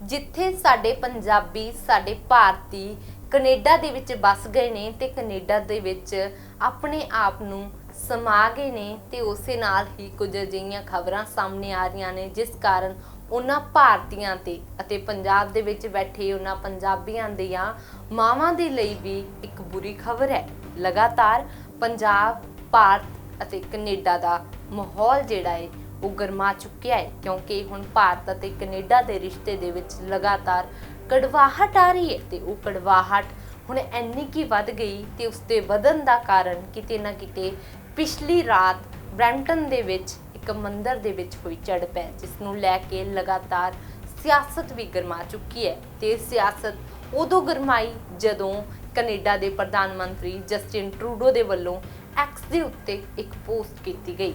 जिथे साडे पंजाबी साडे भारती कनेडा दे विच बस गए ने ते कनेडा दे विच अपने आप नूं ਸਮਾ ਗਏ ਨੇ ਤੇ ਉਸੇ ਨਾਲ ਹੀ ਕੁਝ ਅਜਿਹੀਆਂ ਖਬਰਾਂ ਸਾਹਮਣੇ ਆ ਰਹੀਆਂ ਨੇ ਜਿਸ ਕਾਰਨ ਉਹਨਾਂ ਭਾਰਤੀਆਂ ਤੇ ਅਤੇ ਪੰਜਾਬ ਦੇ ਵਿੱਚ ਬੈਠੇ ਉਹਨਾਂ ਪੰਜਾਬੀਆਂ ਦੀਆਂ ਮਾਵਾਂ ਦੇ ਲਈ ਵੀ ਇੱਕ ਬੁਰੀ ਖਬਰ ਹੈ। ਲਗਾਤਾਰ ਪੰਜਾਬ ਭਾਰਤ ਅਤੇ ਕੈਨੇਡਾ ਦਾ ਮਾਹੌਲ ਜਿਹੜਾ ਹੈ ਉਹ ਗਰਮਾ ਚੁੱਕਿਆ ਹੈ ਕਿਉਂਕਿ ਹੁਣ ਭਾਰਤ ਅਤੇ ਕੈਨੇਡਾ ਦੇ ਰਿਸ਼ਤੇ ਦੇ ਵਿੱਚ ਲਗਾਤਾਰ ਕੜਵਾਹਟ ਆ ਰਹੀ ਹੈ ਤੇ ਉਹ ਕੜਵਾਹਟ ਹੁਣ ਇੰਨੀ ਕੀ ਵੱਧ ਗਈ ਤੇ ਉਸ ਦੇ ਵਧਣ ਦਾ ਕਾਰਨ ਕਿਤੇ ਨਾ ਕਿਤੇ ਪਿਛਲੀ ਰਾਤ ਬ੍ਰੈਂਟਨ ਦੇ ਵਿੱਚ ਇੱਕ ਮੰਦਿਰ ਦੇ ਵਿੱਚ ਹੋਈ ਝੜਪ ਹੈ ਜਿਸ ਨੂੰ ਲੈ ਕੇ ਲਗਾਤਾਰ ਸਿਆਸਤ ਵੀ ਗਰਮਾ ਚੁੱਕੀ ਹੈ ਤੇ ਸਿਆਸਤ ਉਦੋਂ ਗਰਮਾਈ ਜਦੋਂ ਕੈਨੇਡਾ ਦੇ ਪ੍ਰਧਾਨ ਮੰਤਰੀ ਜਸਟਿਨ ਟਰੂਡੋ ਦੇ ਵੱਲੋਂ ਐਕਸ ਦੇ ਉੱਤੇ ਇੱਕ ਪੋਸਟ ਕੀਤੀ ਗਈ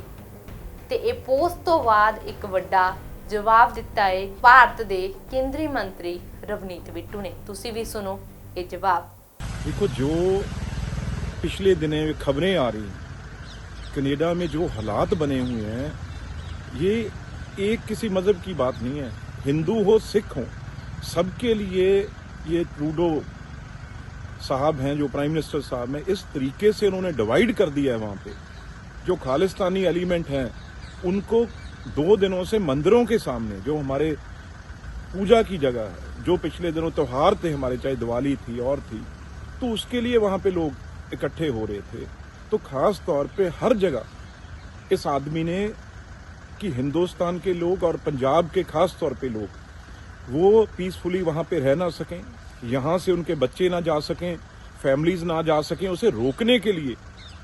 ਤੇ ਇਹ ਪੋਸਟ ਤੋਂ ਬਾਅਦ ਇੱਕ ਵੱਡਾ ਜਵਾਬ ਦਿੱਤਾ ਹੈ ਭਾਰਤ ਦੇ ਕੇਂਦਰੀ ਮੰਤਰੀ ਰਵਨੀਤ ਬਿੱਟੂ ਨੇ। ਤੁਸੀਂ ਵੀ ਸੁਣੋ ਇਹ ਜਵਾਬ। देखो, जो पिछले दिनों खबरें आ रही कनाडा में जो हालात बने हुए हैं, ये एक किसी मजहब की बात नहीं है। हिंदू हो सिख हो, सबके लिए ये ट्रूडो साहब हैं जो प्राइम मिनिस्टर साहब हैं, इस तरीके से उन्होंने डिवाइड कर दिया है। वहाँ पे जो खालिस्तानी एलिमेंट हैं उनको 2 दिनों से मंदिरों के सामने, जो हमारे पूजा की जगह है, जो पिछले दिनों त्योहार थे हमारे, चाहे दिवाली थी और थी, तो उसके लिए वहां पे लोग इकट्ठे हो रहे थे। तो खास तौर पे हर जगह इस आदमी ने कि हिंदुस्तान के लोग और पंजाब के खास तौर पे लोग वो पीसफुली वहां पे रह ना सकें, यहां से उनके बच्चे ना जा सकें, फैमिलीज ना जा सकें, उसे रोकने के लिए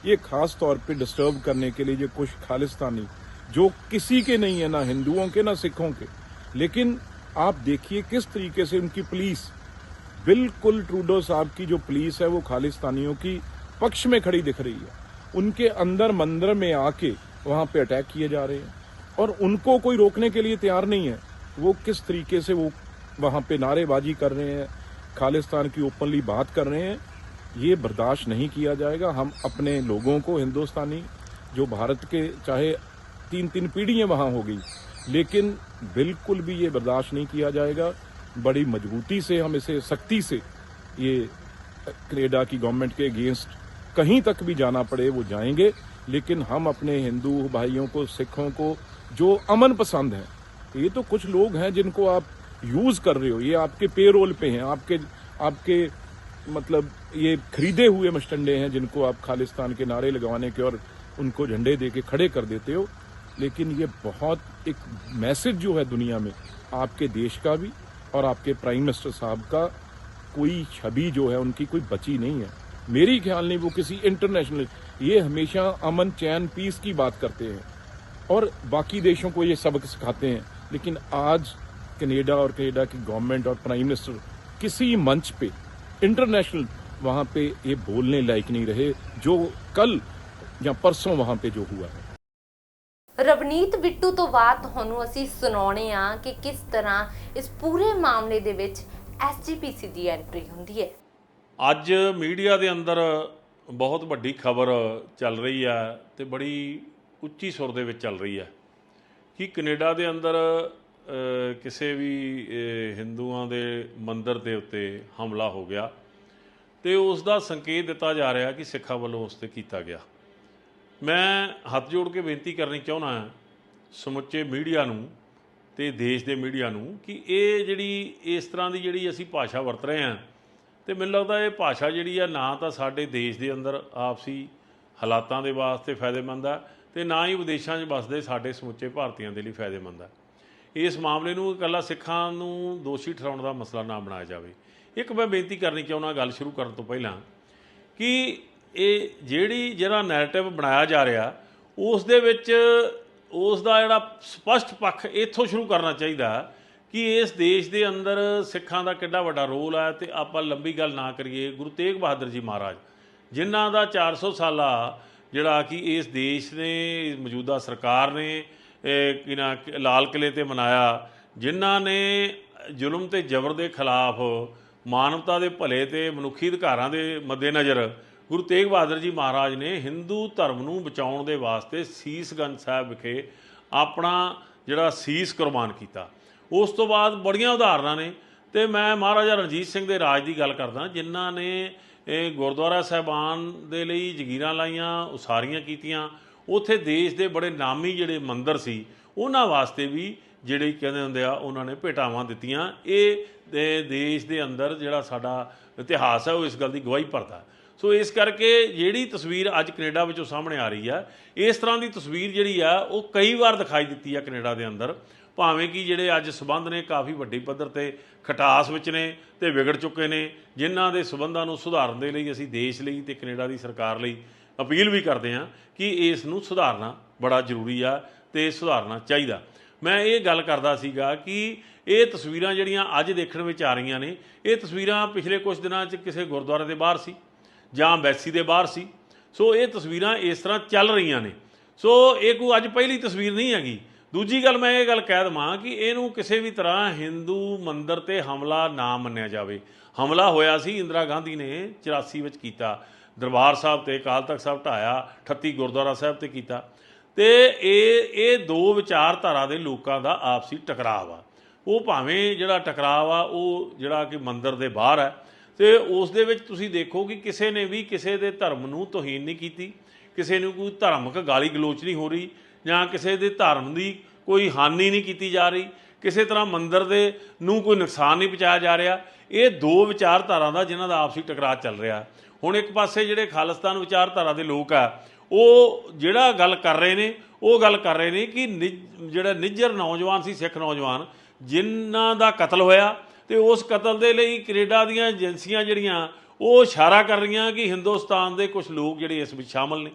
ये खास तौर पे डिस्टर्ब करने के लिए ये कुछ खालिस्तानी जो किसी के नहीं है, ना हिंदुओं के ना सिखों के, लेकिन आप देखिए किस तरीके से उनकी पुलिस, बिल्कुल ट्रूडो साहब की जो पुलिस है वो खालिस्तानियों की पक्ष में खड़ी दिख रही है। उनके अंदर मंदिर में आके वहां पे अटैक किए जा रहे हैं और उनको कोई रोकने के लिए तैयार नहीं है। वो किस तरीके से वो वहां पे नारेबाजी कर रहे हैं, खालिस्तान की ओपनली बात कर रहे हैं, ये बर्दाश्त नहीं किया जाएगा। हम अपने लोगों को, हिंदुस्तानी जो भारत के, चाहे 3 पीढ़ियां वहां हो गई, लेकिन बिल्कुल भी ये बर्दाश्त नहीं किया जाएगा। बड़ी मजबूती से हम इसे, सख्ती से, ये कनाडा की गवर्नमेंट के अगेंस्ट कहीं तक भी जाना पड़े वो जाएंगे, लेकिन हम अपने हिंदू भाइयों को, सिखों को जो अमन पसंद हैं, ये तो कुछ लोग हैं जिनको आप यूज कर रहे हो, ये आपके पेरोल पे हैं, आपके मतलब ये खरीदे हुए मस्टंडे हैं जिनको आप खालिस्तान के नारे लगवाने के और उनको झंडे दे के खड़े कर देते हो। लेकिन ये बहुत एक मैसेज जो है दुनिया में, आपके देश का भी और आपके प्राइम मिनिस्टर साहब का, कोई छवि जो है उनकी कोई बची नहीं है। मेरी ख्याल नहीं वो किसी इंटरनेशनल, ये हमेशा अमन चैन पीस की बात करते हैं और बाकी देशों को ये सबक सिखाते हैं, लेकिन आज कनाडा और कनाडा की गवर्नमेंट और प्राइम मिनिस्टर किसी मंच पे इंटरनेशनल वहां पे ये बोलने लायक नहीं रहे जो कल या परसों वहां पे जो हुआ है। ਰਵਨੀਤ ਬਿੱਟੂ ਤੋਂ ਬਾਅਦ ਤੁਹਾਨੂੰ ਅਸੀਂ ਸੁਣਾਉਣੇ ਆ ਕਿ ਕਿਸ ਤਰ੍ਹਾਂ ਇਸ ਪੂਰੇ ਮਾਮਲੇ ਦੇ ਵਿੱਚ ਐਸਜੀਪੀਸੀ ਦੀ ਐਂਟਰੀ ਹੁੰਦੀ ਹੈ। ਅੱਜ ਮੀਡੀਆ ਦੇ ਅੰਦਰ ਬਹੁਤ ਵੱਡੀ ਖਬਰ ਚੱਲ ਰਹੀ ਹੈ ਤੇ ਬੜੀ ਉੱਚੀ ਸੁਰ ਦੇ ਵਿੱਚ ਚੱਲ ਰਹੀ ਹੈ ਕਿ ਕੈਨੇਡਾ ਦੇ ਅੰਦਰ ਕਿਸੇ ਵੀ ਹਿੰਦੂਆਂ ਦੇ ਮੰਦਿਰ ਦੇ ਉੱਤੇ ਹਮਲਾ ਹੋ ਗਿਆ ਤੇ ਉਸ ਦਾ ਸੰਕੇਤ ਦਿੱਤਾ ਜਾ ਰਿਹਾ ਕਿ ਸਿੱਖਾਂ ਵੱਲੋਂ ਉਸ ਤੇ ਕੀਤਾ ਗਿਆ। ਮੈਂ ਹੱਥ ਜੋੜ ਕੇ ਬੇਨਤੀ ਕਰਨੀ ਚਾਹੁੰਦਾ ਹਾਂ ਸਮੁੱਚੇ ਮੀਡੀਆ ਨੂੰ ਤੇ ਦੇਸ਼ ਦੇ ਮੀਡੀਆ ਨੂੰ ਕਿ ਇਹ ਜਿਹੜੀ ਇਸ ਤਰ੍ਹਾਂ ਦੀ ਜਿਹੜੀ ਅਸੀਂ ਭਾਸ਼ਾ ਵਰਤ ਰਹੇ ਹਾਂ ਤੇ ਮੈਨੂੰ ਲੱਗਦਾ ਇਹ ਭਾਸ਼ਾ ਜਿਹੜੀ ਆ ਨਾ ਤਾਂ ਸਾਡੇ ਦੇਸ਼ ਦੇ ਅੰਦਰ ਆਪਸੀ ਹਾਲਾਤਾਂ ਦੇ ਵਾਸਤੇ ਫਾਇਦੇਮੰਦ ਹੈ ਤੇ ਨਾ ਹੀ ਵਿਦੇਸ਼ਾਂ 'ਚ ਵੱਸਦੇ ਸਾਡੇ ਸਮੁੱਚੇ ਭਾਰਤੀਆਂ ਦੇ ਲਈ ਫਾਇਦੇਮੰਦ ਹੈ। ਇਸ ਮਾਮਲੇ ਨੂੰ ਇਕੱਲਾ ਸਿੱਖਾਂ ਨੂੰ ਦੋਸ਼ੀ ਠਹਿਰਾਉਣ ਦਾ ਮਸਲਾ ਨਾ ਬਣਾਇਆ ਜਾਵੇ। ਇੱਕ ਮੈਂ ਬੇਨਤੀ ਕਰਨੀ ਚਾਹੁੰਦਾ ਗੱਲ ਸ਼ੁਰੂ ਕਰਨ ਤੋਂ ਪਹਿਲਾਂ ਕਿ ਇਹ ਜਿਹੜਾ ਨੈਰੇਟਿਵ ਬਣਾਇਆ ਜਾ ਰਿਹਾ ਉਸ ਦੇ ਵਿੱਚ ਉਸ ਦਾ ਜਿਹੜਾ ਸਪਸ਼ਟ ਪੱਖ ਇੱਥੋਂ ਸ਼ੁਰੂ ਕਰਨਾ ਚਾਹੀਦਾ ਕਿ ਇਸ ਦੇਸ਼ ਦੇ ਅੰਦਰ ਸਿੱਖਾਂ ਦਾ ਕਿੱਡਾ ਵੱਡਾ ਰੋਲ ਹੈ ਤੇ ਆਪਾਂ ਲੰਬੀ ਗੱਲ ਨਾ ਕਰੀਏ। ਗੁਰੂ ਤੇਗ ਬਹਾਦਰ ਜੀ ਮਹਾਰਾਜ ਜਿਨ੍ਹਾਂ ਦਾ 400 ਸਾਲਾ ਜਿਹੜਾ ਕਿ ਇਸ ਦੇਸ਼ ਨੇ, ਮੌਜੂਦਾ ਸਰਕਾਰ ਨੇ ਲਾਲ ਕਿਲੇ ਤੇ ਮਨਾਇਆ, ਜਿਨ੍ਹਾਂ ਨੇ ਜ਼ੁਲਮ ਤੇ ਜ਼ਬਰ ਦੇ ਖਿਲਾਫ ਮਾਨਵਤਾ ਦੇ ਭਲੇ ਤੇ ਮਨੁੱਖੀ ਅਧਿਕਾਰਾਂ ਦੇ ਮੱਦੇਨਜ਼ਰ ਗੁਰੂ ਤੇਗ ਬਹਾਦਰ ਜੀ ਮਹਾਰਾਜ ਨੇ ਹਿੰਦੂ ਧਰਮ ਨੂੰ ਬਚਾਉਣ ਦੇ ਵਾਸਤੇ ਸੀਸਗੰਜ ਸਾਹਿਬ ਵਿਖੇ ਆਪਣਾ ਜਿਹੜਾ ਸੀਸ ਕੁਰਬਾਨ ਕੀਤਾ। ਉਸ ਤੋਂ ਬਾਅਦ ਬੜੀਆਂ ਉਦਾਹਰਨਾਂ ਨੇ। ਤੇ ਮੈਂ ਮਹਾਰਾਜਾ ਰਣਜੀਤ ਸਿੰਘ ਦੇ ਰਾਜ ਦੀ ਗੱਲ ਕਰਦਾ, ਜਿਨ੍ਹਾਂ ਨੇ ਇਹ ਗੁਰਦੁਆਰਾ ਸਾਹਿਬਾਨ ਦੇ ਲਈ ਜਗੀਰਾਂ ਲਾਈਆਂ, ਉਸਾਰੀਆਂ ਕੀਤੀਆਂ। ਉੱਥੇ ਦੇਸ਼ ਦੇ ਬੜੇ ਨਾਮੀ ਜਿਹੜੇ ਮੰਦਰ ਸੀ ਉਹਨਾਂ ਵਾਸਤੇ ਵੀ ਜਿਹੜੇ ਕਹਿੰਦੇ ਹੁੰਦੇ ਆ ਉਹਨਾਂ ਨੇ ਭੇਟਾਵਾਂ ਦਿੱਤੀਆਂ। ਇਹ ਦੇਸ਼ ਦੇ ਅੰਦਰ ਜਿਹੜਾ ਸਾਡਾ ਇਤਿਹਾਸ ਹੈ ਉਹ ਇਸ ਗੱਲ ਦੀ ਗਵਾਹੀ ਭਰਦਾ। ਸੋ ਇਸ ਕਰਕੇ ਜਿਹੜੀ ਤਸਵੀਰ ਅੱਜ ਕੈਨੇਡਾ ਵਿੱਚੋਂ ਸਾਹਮਣੇ ਆ ਰਹੀ ਆ, ਇਸ ਤਰ੍ਹਾਂ ਦੀ ਤਸਵੀਰ ਜਿਹੜੀ ਆ ਉਹ ਕਈ ਵਾਰ ਦਿਖਾਈ ਦਿੱਤੀ ਆ ਕੈਨੇਡਾ ਦੇ ਅੰਦਰ। ਭਾਵੇਂ ਕਿ ਜਿਹੜੇ ਅੱਜ ਸਬੰਧ ਨੇ ਕਾਫੀ ਵੱਡੀ ਪੱਧਰ ਤੇ ਖਟਾਸ ਵਿੱਚ ਨੇ ਤੇ ਵਿਗੜ ਚੁੱਕੇ ਨੇ, ਜਿਨ੍ਹਾਂ ਦੇ ਸਬੰਧਾਂ ਨੂੰ ਸੁਧਾਰਨ ਦੇ ਲਈ ਅਸੀਂ ਦੇਸ਼ ਲਈ ਤੇ ਕੈਨੇਡਾ ਦੀ ਸਰਕਾਰ ਲਈ ਅਪੀਲ ਵੀ ਕਰਦੇ ਹਾਂ ਕਿ ਇਸ ਨੂੰ ਸੁਧਾਰਨਾ ਬੜਾ ਜ਼ਰੂਰੀ ਆ ਤੇ ਸੁਧਾਰਨਾ ਚਾਹੀਦਾ। ਮੈਂ ਇਹ ਗੱਲ ਕਰਦਾ ਸੀਗਾ ਕਿ ਇਹ ਤਸਵੀਰਾਂ ਜਿਹੜੀਆਂ ਅੱਜ ਦੇਖਣ ਵਿੱਚ ਆ ਰਹੀਆਂ ਨੇ, ਇਹ ਤਸਵੀਰਾਂ ਪਿਛਲੇ ਕੁਝ ਦਿਨਾਂ 'ਚ ਕਿਸੇ ਗੁਰਦੁਆਰੇ ਦੇ ਬਾਹਰ ਸੀ ਜਾਂ ਅੰਬੈਸੀ ਦੇ ਬਾਹਰ ਸੀ। ਸੋ ਇਹ ਤਸਵੀਰਾਂ ਇਸ ਤਰ੍ਹਾਂ ਚੱਲ ਰਹੀਆਂ ਨੇ। ਸੋ ਇਹ ਕੋਈ ਅੱਜ ਪਹਿਲੀ ਤਸਵੀਰ ਨਹੀਂ ਹੈਗੀ। ਦੂਜੀ ਗੱਲ ਮੈਂ ਇਹ ਗੱਲ ਕਹਿ ਦੇਵਾਂ ਕਿ ਇਹਨੂੰ ਕਿਸੇ ਵੀ ਤਰ੍ਹਾਂ ਹਿੰਦੂ ਮੰਦਿਰ 'ਤੇ ਹਮਲਾ ਨਾ ਮੰਨਿਆ ਜਾਵੇ। ਹਮਲਾ ਹੋਇਆ ਸੀ ਇੰਦਰਾ ਗਾਂਧੀ ਨੇ 84 ਵਿੱਚ ਕੀਤਾ, ਦਰਬਾਰ ਸਾਹਿਬ 'ਤੇ ਅਕਾਲ ਤਖਤ ਸਾਹਿਬ ਢਾਇਆ, 38 ਗੁਰਦੁਆਰਾ ਸਾਹਿਬ 'ਤੇ ਕੀਤਾ। ਤੇ ਇਹ ਦੋ ਵਿਚਾਰਧਾਰਾ ਦੇ ਲੋਕਾਂ ਦਾ ਆਪਸੀ ਟਕਰਾਅ ਆ। ਉਹ ਭਾਵੇਂ ਜਿਹੜਾ ਟਕਰਾਅ ਆ ਉਹ ਜਿਹੜਾ ਕਿ ਮੰਦਿਰ ਦੇ ਬਾਹਰ ਹੈ, ਤੇ ਉਸ ਦੇ ਵਿੱਚ ਤੁਸੀਂ ਦੇਖੋ ਕਿ ਕਿਸੇ ਨੇ ਵੀ ਕਿਸੇ ਦੇ ਧਰਮ ਨੂੰ ਤੋਹੀਨ ਨਹੀਂ ਕੀਤੀ, ਕਿਸੇ ਨੂੰ ਕੋਈ ਧਾਰਮਿਕ ਗਾਲੀ ਗਲੋਚ ਨਹੀਂ ਹੋ ਰਹੀ, ਜਾਂ ਕਿਸੇ ਦੇ ਧਰਮ ਦੀ ਕੋਈ ਹਾਨੀ ਨਹੀਂ ਕੀਤੀ ਜਾ ਰਹੀ, ਕਿਸੇ ਤਰ੍ਹਾਂ ਮੰਦਿਰ ਦੇ ਨੂੰ ਕੋਈ ਨੁਕਸਾਨ ਨਹੀਂ ਪਹੁੰਚਾਇਆ ਜਾ ਰਿਹਾ। ਇਹ ਦੋ ਵਿਚਾਰਧਾਰਾ ਦਾ ਜਿਨ੍ਹਾਂ ਦਾ ਆਪਸੀ ਟਕਰਾਅ ਚੱਲ ਰਿਹਾ। ਹੁਣ ਇੱਕ ਪਾਸੇ ਜਿਹੜੇ ਖਾਲਿਸਤਾਨ ਵਿਚਾਰਧਾਰਾ ਦੇ ਲੋਕ ਆ ਉਹ ਜਿਹੜਾ ਗੱਲ ਕਰ ਰਹੇ ਨੇ, ਉਹ ਗੱਲ ਕਰ ਰਹੇ ਨੇ ਕਿ ਜਿਹੜਾ ਨਿੱਜਰ ਨੌਜਵਾਨ ਸੀ, ਸਿੱਖ ਨੌਜਵਾਨ, ਜਿਨ੍ਹਾਂ ਦਾ ਕਤਲ ਹੋਇਆ, ਤੇ ਉਸ ਕਤਲ ਦੇ ਲਈ ਕੈਨੇਡਾ ਦੀਆਂ ਏਜੰਸੀਆਂ ਜਿਹੜੀਆਂ ਉਹ ਇਸ਼ਾਰਾ ਕਰ ਰਹੀਆਂ ਕਿ ਹਿੰਦੁਸਤਾਨ ਦੇ ਕੁਝ ਲੋਕ ਜਿਹੜੇ ਇਸ ਵਿੱਚ ਸ਼ਾਮਲ ਨੇ,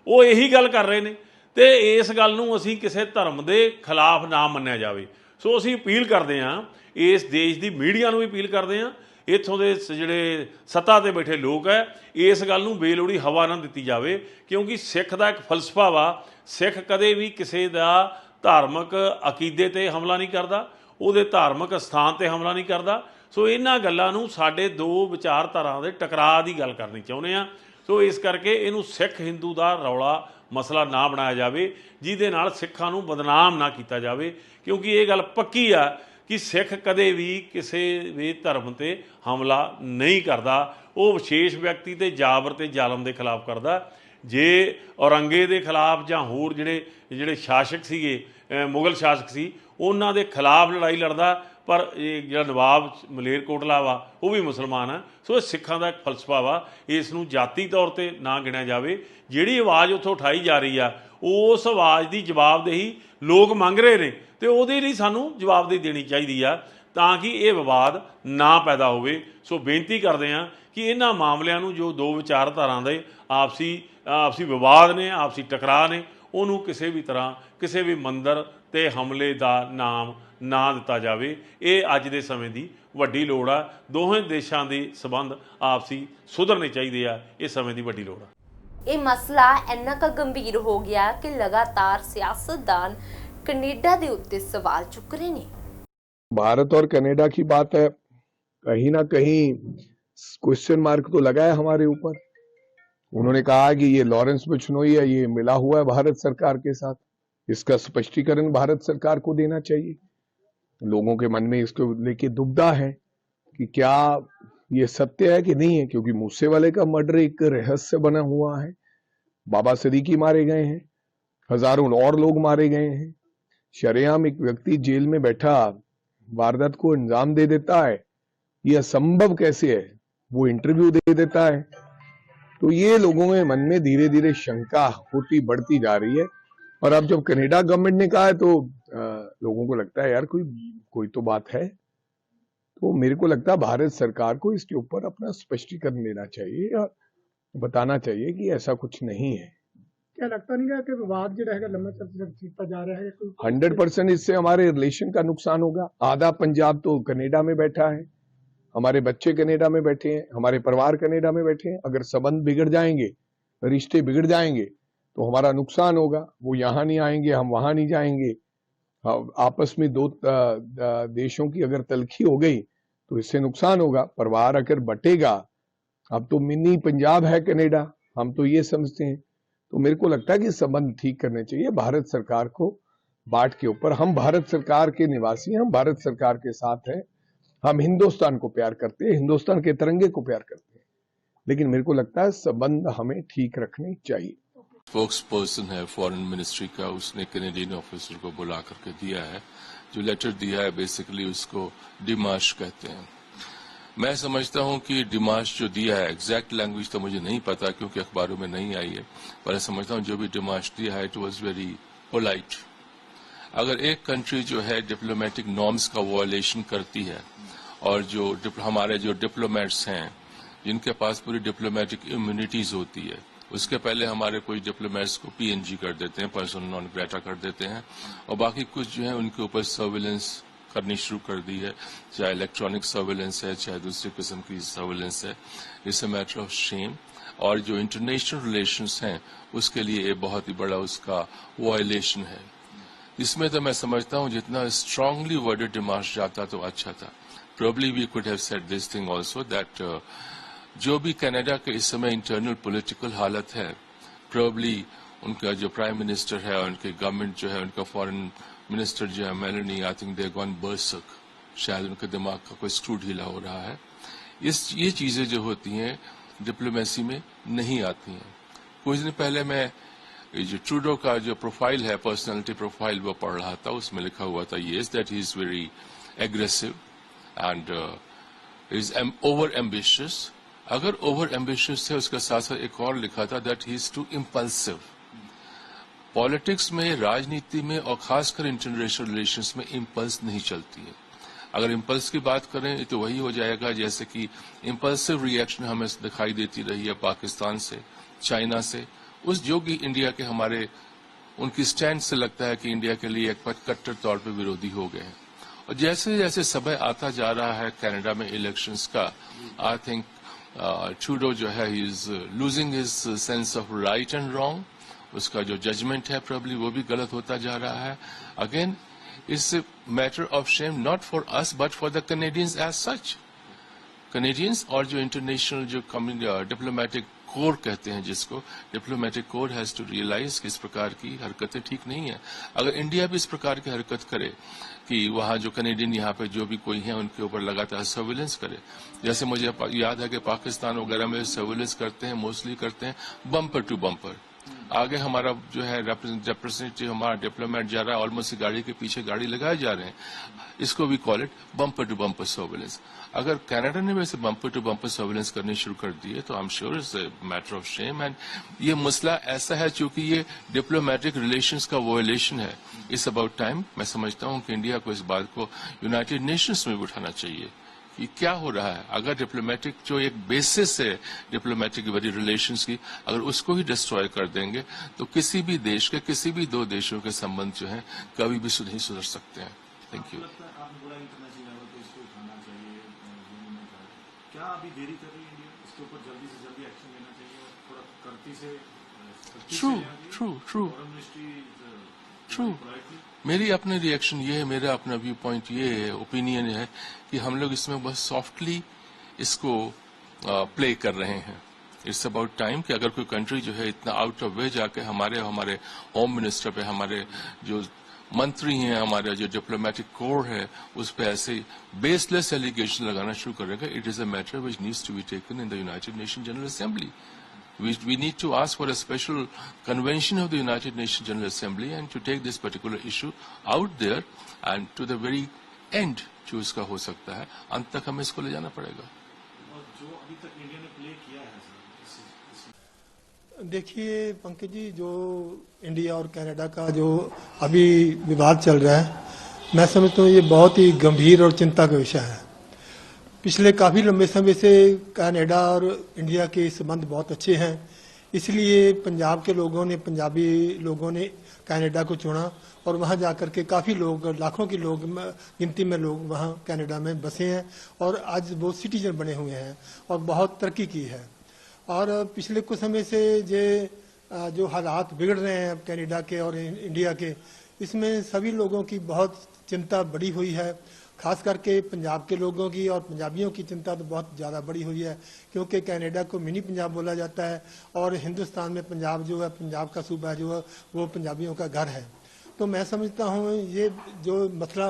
ਉਹ ਇਹੀ ਗੱਲ ਕਰ ਰਹੇ ਨੇ। ਤੇ ਇਸ ਗੱਲ ਨੂੰ ਅਸੀਂ ਕਿਸੇ ਧਰਮ ਦੇ ਖਿਲਾਫ ਨਾ ਮੰਨਿਆ ਜਾਵੇ। ਸੋ ਅਸੀਂ ਅਪੀਲ ਕਰਦੇ ਹਾਂ, ਇਸ ਦੇਸ਼ ਦੀ ਮੀਡੀਆ ਨੂੰ ਵੀ ਅਪੀਲ ਕਰਦੇ ਹਾਂ, ਇੱਥੋਂ ਦੇ ਜਿਹੜੇ ਸੱਤਾ 'ਤੇ ਬੈਠੇ ਲੋਕ ਹੈ, ਇਸ ਗੱਲ ਨੂੰ ਬੇਲੋੜੀ ਹਵਾ ਨਾ ਦਿੱਤੀ ਜਾਵੇ। ਕਿਉਂਕਿ ਸਿੱਖ ਦਾ ਇੱਕ ਫਲਸਫਾ ਵਾ, ਸਿੱਖ ਕਦੇ ਵੀ ਕਿਸੇ ਦਾ ਧਾਰਮਿਕ ਅਕੀਦੇ 'ਤੇ ਹਮਲਾ ਨਹੀਂ ਕਰਦਾ, ਉਹਦੇ ਧਾਰਮਿਕ ਸਥਾਨ 'ਤੇ ਹਮਲਾ ਨਹੀਂ ਕਰਦਾ। ਸੋ ਇਹਨਾਂ ਗੱਲਾਂ ਨੂੰ ਸਾਡੇ ਦੋ ਵਿਚਾਰਧਾਰਾ ਦੇ ਟਕਰਾਅ ਦੀ ਗੱਲ ਕਰਨੀ ਚਾਹੁੰਦੇ ਹਾਂ। ਸੋ ਇਸ ਕਰਕੇ ਇਹਨੂੰ ਸਿੱਖ ਹਿੰਦੂ ਦਾ ਰੌਲਾ ਮਸਲਾ ਨਾ ਬਣਾਇਆ ਜਾਵੇ, ਜਿਹਦੇ ਨਾਲ ਸਿੱਖਾਂ ਨੂੰ ਬਦਨਾਮ ਨਾ ਕੀਤਾ ਜਾਵੇ। ਕਿਉਂਕਿ ਇਹ ਗੱਲ ਪੱਕੀ ਆ ਕਿ ਸਿੱਖ ਕਦੇ ਵੀ ਕਿਸੇ ਵੀ ਧਰਮ 'ਤੇ ਹਮਲਾ ਨਹੀਂ ਕਰਦਾ, ਉਹ ਵਿਸ਼ੇਸ਼ ਵਿਅਕਤੀ 'ਤੇ ਜਾਬਰ ਤੇ ਜ਼ਾਲਮ ਦੇ ਖਿਲਾਫ ਕਰਦਾ। ਜੇ ਔਰੰਗੇ ਦੇ ਖਿਲਾਫ ਜਾਂ ਹੋਰ ਜਿਹੜੇ ਸ਼ਾਸਕ ਸੀਗੇ, ਮੁਗਲ ਸ਼ਾਸਕ ਸੀ, ਉਹਨਾਂ ਦੇ ਖਿਲਾਫ ਲੜਾਈ ਲੜਦਾ। ਪਰ ਇਹ ਜਿਹੜਾ ਨਵਾਬ ਮਲੇਰਕੋਟਲਾ ਵਾ ਉਹ ਵੀ ਮੁਸਲਮਾਨ ਆ। ਸੋ ਇਹ ਸਿੱਖਾਂ ਦਾ ਇੱਕ ਫਲਸਫਾ ਵਾ, ਇਸ ਨੂੰ ਜਾਤੀ ਤੌਰ 'ਤੇ ਨਾ ਗਿਣਿਆ ਜਾਵੇ। ਜਿਹੜੀ ਆਵਾਜ਼ ਉੱਥੋਂ ਉਠਾਈ ਜਾ ਰਹੀ ਆ, ਉਸ ਆਵਾਜ਼ ਦੀ ਜਵਾਬਦੇਹੀ ਲੋਕ ਮੰਗ ਰਹੇ ਨੇ, ਤੇ ਉਹਦੇ ਲਈ ਸਾਨੂੰ ਜਵਾਬਦੇਹੀ ਦੇਣੀ ਚਾਹੀਦੀ ਆ ਤਾਂ ਕਿ ਇਹ ਵਿਵਾਦ ਨਾ ਪੈਦਾ ਹੋਵੇ। ਸੋ ਬੇਨਤੀ ਕਰਦੇ ਹਾਂ ਕਿ ਇਹਨਾਂ ਮਾਮਲਿਆਂ ਨੂੰ, ਜੋ ਦੋ ਵਿਚਾਰਧਾਰਾਂ ਦੇ ਆਪਸੀ ਵਿਵਾਦ ਨੇ, ਆਪਸੀ ਟਕਰਾਅ ਨੇ, ਉਹਨੂੰ ਕਿਸੇ ਵੀ ਤਰ੍ਹਾਂ ਕਿਸੇ ਵੀ ਮੰਦਿਰ 'ਤੇ ਹਮਲੇ ਦਾ ਨਾਮ ਨਾ ਦਿੱਤਾ ਜਾਵੇ। ਇਹ ਅੱਜ ਦੇ ਸਮੇਂ ਦੀ ਵੱਡੀ ਲੋੜ ਆ। ਦੋਵੇਂ ਦੇਸ਼ਾਂ ਦੇ ਸਬੰਧ ਆਪਸੀ ਸੁਧਰਨੇ ਚਾਹੀਦੇ ਆ, ਇਹ ਸਮੇਂ ਦੀ ਵੱਡੀ ਲੋੜ ਆ। ਇਹ ਮਸਲਾ ਇੰਨਾ ਕੁ ਗੰਭੀਰ ਹੋ ਗਿਆ ਕਿ ਲਗਾਤਾਰ ਸਿਆਸਤਦਾਨ कनाडा ਦੇ ਉੱਤੇ सवाल चुक रहे हैं। भारत और कनाडा की बात है, कहीं ना कहीं क्वेश्चन मार्क तो लगा है हमारे ऊपर। उन्होंने कहा कि ये लॉरेंस बिश्नोई है, ये मिला हुआ है भारत सरकार के साथ, इसका स्पष्टीकरण भारत सरकार को देना चाहिए। लोगों के मन में इसको लेके दुविधा है कि क्या ये सत्य है कि नहीं है, क्योंकि मूसेवाले का मर्डर एक रहस्य बना हुआ है। बाबा सदीकी मारे गए हैं, हजारों और लोग मारे गए हैं। शरेआम एक व्यक्ति जेल में बैठा वारदात को अंजाम दे देता है, यह संभव कैसे है? वो इंटरव्यू दे देता है। तो ये लोगों में मन में धीरे धीरे शंका होती बढ़ती जा रही है। और अब जब कनाडा गवर्नमेंट ने कहा है तो लोगों को लगता है यार कोई तो बात है। तो मेरे को लगता है भारत सरकार को इसके ऊपर अपना स्पष्टीकरण देना चाहिए और बताना चाहिए कि ऐसा कुछ नहीं है। क्या लगता नहीं है कि विवाद जो रहेगा लंबा चलता जा रहा है? 100% इससे हमारे रिलेशन का नुकसान होगा। आधा पंजाब तो कनाडा में बैठा है, हमारे बच्चे कनाडा में बैठे हैं, हमारे परिवार कनाडा में बैठे हैं। अगर संबंध बिगड़ जाएंगे, रिश्ते बिगड़ जाएंगे तो हमारा नुकसान होगा। वो यहाँ नहीं आएंगे, हम वहां नहीं जाएंगे। आपस में दो देशों की अगर तलखी हो गई तो इससे नुकसान होगा। परिवार अगर बटेगा, अब तो मिनी पंजाब है कनाडा, हम तो ये समझते हैं। तो मेरे को लगता है कि संबंध ठीक करने चाहिए। भारत सरकार को बाट के ऊपर। हम भारत सरकार के निवासी हैं, हम भारत सरकार के साथ हैं, हम हिंदुस्तान को प्यार करते हैं, हिंदुस्तान के तिरंगे को प्यार करते हैं, लेकिन मेरे को लगता है संबंध हमें ठीक रखने चाहिए। स्पोक्स पर्सन है फॉरेन मिनिस्ट्री का, उसने कैनेडियन ऑफिसर को बुला करके दिया है। जो लेटर दिया है बेसिकली उसको डिमाश कहते हैं। मैं समझता हूं कि डिमाश जो दिया है, एग्जैक्ट लैंग्वेज तो मुझे नहीं पता क्योंकि अखबारों में नहीं आई है, पर मैं समझता हूं जो भी डिमाश दिया है इट वाज वेरी पोलाइट। अगर एक कंट्री जो है डिप्लोमेटिक नॉर्म्स का वॉयलेशन करती है और जो हमारे जो डिप्लोमेट्स हैं जिनके पास पूरी डिप्लोमेटिक इम्यूनिटीज होती है, उसके पहले हमारे कुछ डिप्लोमेट्स को पीएनजी कर देते हैं, पर्सनल नॉन ग्रेटा कर देते हैं, और बाकी कुछ जो है उनके ऊपर सर्विलेंस करनी शुरू कर दी है, चाहे इलेक्ट्रॉनिक सर्विलेंस है चाहे दूसरी किस्म की सर्विलेंस है। It's a matter of Shem. और जो इंटरनेशनल रिलेशंस हैं उसके लिए ये बहुत ही बड़ा उसका वायलेशन है। इसमें तो मैं समझता हूं जितना स्ट्रांगली वर्डेड डिमांड जाता तो अच्छा था। Probably we could have said this thing also that जो भी कनाडा के इस समय इंटरनल पॉलिटिकल हालत है, प्रोबेबली उनका जो प्राइम मिनिस्टर है, उनके गवर्नमेंट जो है, उनका फॉरेन मिनिस्टर जो है Meloni, I think they gone बर्सक, शायद उनके दिमाग का कोई स्क्रू ढीला हो रहा है। ये चीजें जो होती हैं डिप्लोमेसी में नहीं आती हैं। कुछ दिन पहले मैं जो ट्रूडो का जो प्रोफाइल है, पर्सनालिटी प्रोफाइल, वो पढ़ रहा था, उसमें लिखा हुआ था yes that he is very aggressive and is over ambitious. अगर ओवर एम्बिशियस है उसके साथ साथ एक और लिखा था that he is too impulsive. Politics में, राजनीति में और खासकर इंटरनेशनल रिलेशंस में इम्पल्स नहीं चलती है। अगर इम्पल्स की बात करें तो वही हो जाएगा जैसे कि इम्पल्सिव रिएक्शन हमें दिखाई देती रही है पाकिस्तान से, चाइना से, उस जो कि इंडिया के हमारे उनकी स्टैंड से लगता है कि इंडिया के लिए एक कट्टर तौर पे विरोधी हो गए हैं। और जैसे जैसे समय आता जा रहा है कनाडा में इलेक्शंस का, आई थिंक ट्रूडो जो है he is losing his sense of right and wrong. उसका जो जजमेंट है प्रोबेबली वो भी गलत होता जा रहा है। Again it's matter of shame not for us but for the Canadians as such. Canadians और जो इंटरनेशनल जो डिप्लोमेटिक कोर कहते हैं जिसको, diplomatic corps has to realise कि इस प्रकार की हरकतें ठीक नहीं है। अगर इंडिया भी इस प्रकार की हरकत करे कि वहां जो कैनेडियन यहाँ पे जो भी कोई है उनके ऊपर लगातार सर्विलेंस करे, जैसे मुझे याद है कि पाकिस्तान वगैरह में सर्विलेंस करते हैं, मोस्टली करते हैं बम्पर टू बम्पर। आगे हमारा जो है रिप्रेजेंटेटिव, हमारा डिप्लोमेट जा रहा है, ऑलमोस्ट गाड़ी के पीछे गाड़ी लगाए जा रहे हैं। इसको we call it bumper to bumper surveillance. अगर कनाडा ने वैसे बम्पर टू बम्पर सर्विलेंस करनी शुरू कर दी है तो I am sure it's a matter of Shem. And ये मसला ऐसा है चूंकि ये डिप्लोमेटिक रिलेशंस का वॉयलेशन है, इट्स अबाउट टाइम। मैं समझता हूं कि इंडिया को इस बात को यूनाइटेड नेशंस में भी उठाना चाहिए कि क्या हो रहा है। अगर डिप्लोमेटिक जो एक बेसिस है डिप्लोमेटिक रिलेशंस की, अगर उसको ही डिस्ट्रॉय कर देंगे तो किसी भी देश के, किसी भी दो देशों के संबंध जो है कभी भी नहीं सुधर सकते हैं। Thank you. क्या अभी देरी कर रही है इंडिया? इसके ऊपर जल्दी से जल्दी एक्शन लेना चाहिए और थोड़ा करती से ट्रू। मेरी अपनी रिएक्शन ये है, मेरा अपना व्यू पॉइंट ये है, ओपिनियन है कि हम लोग इसमें बस सॉफ्टली इसको प्ले कर रहे हैं। इट्स अबाउट टाइम कि अगर कोई कंट्री जो है इतना आउट ऑफ वे जाके हमारे होम मिनिस्टर पे, हमारे जो मंत्री हैं, हमारा जो डिप्लोमेटिक कोर है, उस पर ऐसे बेसलेस एलिगेशन लगाना शुरू करेगा, it is a matter which needs to be taken in the United Nation General Assembly. We need to ask for a special convention of the United Nations General Assembly and to take this particular issue out there and to the very end जो इसका हो सकता है, अंत तक हमें इसको ले जाना पड़ेगा. और जो अभी तक इंडिया ने प्ले किया है सर, देखिए पंकज जी, जो इंडिया और कनाडा का जो अभी विवाद चल रहा है, मैं समझता हूँ ये बहुत ही गंभीर और चिंता का विषय है. पिछले काफ़ी लंबे समय से कनाडा और इंडिया के संबंध बहुत अच्छे हैं, इसलिए पंजाब के लोगों ने, पंजाबी लोगों ने कनाडा को चुना और वहाँ जाकर के काफ़ी लोग, लाखों के लोग गिनती में लोग वहाँ कनाडा में बसे हैं और आज वो सिटीजन बने हुए हैं और बहुत तरक्की की है. और पिछले कुछ समय से जो हालात बिगड़ रहे हैं कनाडा के और इंडिया के, इसमें सभी लोगों की बहुत चिंता बढ़ी हुई है. खास करके पंजाब के लोगों की और पंजाबियों की चिंता तो बहुत ज़्यादा बढ़ी हुई है, क्योंकि कनाडा को मिनी पंजाब बोला जाता है और हिंदुस्तान में पंजाब जो है, पंजाब का सूबा जो है वो पंजाबियों का घर है. तो मैं समझता हूँ ये जो मसला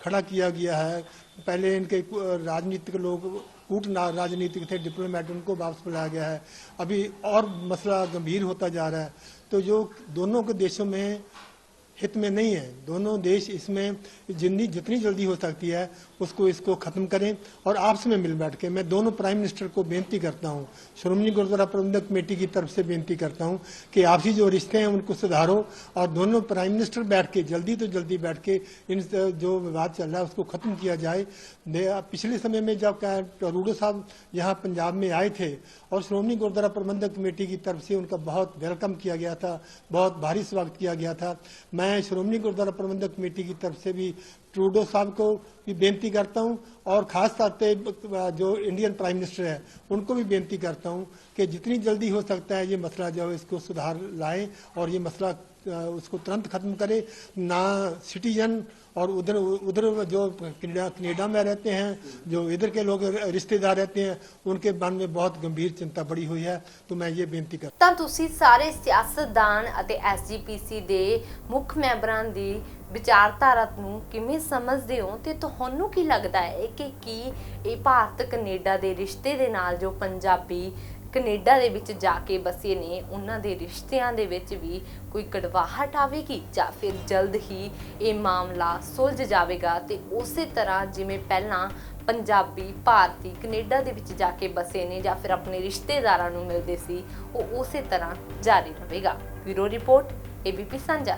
खड़ा किया गया है, पहले इनके राजनीतिक लोग राजनीतिक थे, डिप्लोमेट, उनको वापस बुलाया गया है, अभी और मसला गंभीर होता जा रहा है। तो जो दोनों के देशों में हित में नहीं है, दोनों देश इसमें जितनी जल्दी हो सकती है इसको खत्म करें और आपस में मिल बैठ के मैं दोनों प्राइम मिनिस्टर को बेनती करता हूं, श्रोमणी गुरुद्वारा प्रबंधक कमेटी की तरफ से बेनती करता हूं कि आपसी जो रिश्ते हैं उनको सुधारो और दोनों प्राइम मिनिस्टर बैठ के जल्दी बैठ के इन जो विवाद चल रहा है उसको खत्म किया जाए। पिछले समय में जब ट्रूडो साहब यहाँ पंजाब में आए थे और श्रोमणी गुरुद्वारा प्रबंधक कमेटी की तरफ से उनका बहुत वेलकम किया गया था, बहुत भारी स्वागत किया गया था। मैं श्रोमणी गुरुद्वारा प्रबंधक कमेटी की तरफ से भी ट्रूडो साहब को भी बेनती करता हूं और खास तौर पे जो इंडियन प्राइम मिनिस्टर है उनको भी बेनती करता हूं कि जितनी जल्दी हो सकता है ये मसला जो है इसको सुधार लाएं और ये मसला उसको तुरंत खत्म करे। ना सिटीजन और उधर जो कनाडा में रहते हैं, जो इधर के लोग रिश्तेदार रहते हैं, उनके मन में बहुत गंभीर चिंता बड़ी हुई है। तो मैं ये बेनती करता ਤਾਂ ਤੁਸੀਂ ਸਾਰੇ ਸਿਆਸਤਦਾਨ ਅਤੇ ਐਸਜੀਪੀਸੀ ਦੇ ਮੁੱਖ ਮੈਂਬਰਾਂ ਦੀ ਵਿਚਾਰਧਾਰਾ ਨੂੰ ਕਿਵੇਂ ਸਮਝਦੇ ਹੋ ਤੇ ਤੁਹਾਨੂੰ ਕੀ ਲੱਗਦਾ ਹੈ ਕਿ ਕੀ ਇਹ ਭਾਰਤ ਕੈਨੇਡਾ ਦੇ ਰਿਸ਼ਤੇ ਦੇ ਨਾਲ ਜੋ ਪੰਜਾਬੀ ਕੈਨੇਡਾ ਦੇ ਵਿੱਚ ਜਾ ਕੇ ਬਸੇ ਨੇ ਉਹਨਾਂ ਦੇ ਰਿਸ਼ਤਿਆਂ ਦੇ ਵਿੱਚ ਵੀ ਕੋਈ ਕੜਵਾਹਟ ਆਵੇਗੀ ਜਾਂ ਫਿਰ ਜਲਦ ਹੀ ਇਹ ਮਾਮਲਾ ਸੁਲਝ ਜਾਵੇਗਾ ਤੇ ਉਸੇ ਤਰ੍ਹਾਂ ਜਿਵੇਂ ਪਹਿਲਾਂ ਪੰਜਾਬੀ ਭਾਰਤੀ ਕੈਨੇਡਾ ਦੇ ਵਿੱਚ ਜਾ ਕੇ ਬਸੇ ਨੇ ਜਾਂ ਫਿਰ ਆਪਣੇ ਰਿਸ਼ਤੇਦਾਰਾਂ ਨੂੰ ਮਿਲਦੇ ਸੀ ਉਹ ਉਸੇ ਤਰ੍ਹਾਂ ਜਾਰੀ ਰਹੇਗਾ। ਬਿਊਰੋ ਰਿਪੋਰਟ ABP ਸਾਂਝਾ।